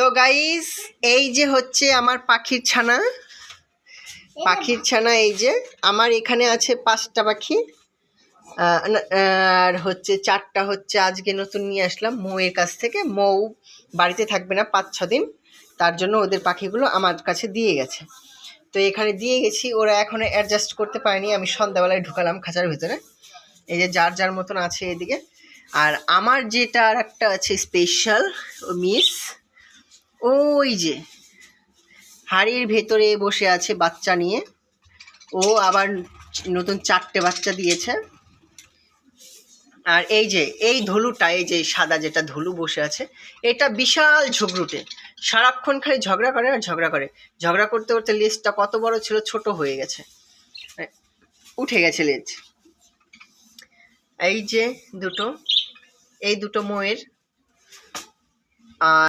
তো গাইস, এই যে হচ্ছে আমার পাখির ছানা। এই যে আমার এখানে আছে 5টা পাখি, আর হচ্ছে 4টা হচ্ছে আজকে নতুন নিয়ে আসলাম মৌয়ের কাছ থেকে। মৌ বাড়িতে থাকবে না 5-6 দিন, তার জন্য ওদের পাখিগুলো আমার কাছে দিয়ে গেছে। তো এখানে দিয়ে গেছি, ওরা এখনো অ্যাডজাস্ট করতে পারেনি। আমি সন্ধ্যাবেলায় ঢুকালাম খাঁচার ভিতরে। এই যে যার যার মতন আছে এদিকে। আর আমার যেটা আর একটা আছে স্পেশাল, ও মিস, ওই যে হাড়ির ভেতরে বসে আছে বাচ্চা নিয়ে। ও আবার নতুন 4টে বাচ্চা দিয়েছে। আর এই যে এই ধলুটা, এই যে সাদা যেটা ধলু বসে আছে, এটা বিশাল ঝগড়ুটে। সারাক্ষণ খালি ঝগড়া করে আর ঝগড়া করে। ঝগড়া করতে করতে লেজটা কত বড় ছিল ছোট হয়ে গেছে, উঠে গেছে লেজ। এই যে দুটো, এই দুটো ময়ের। আর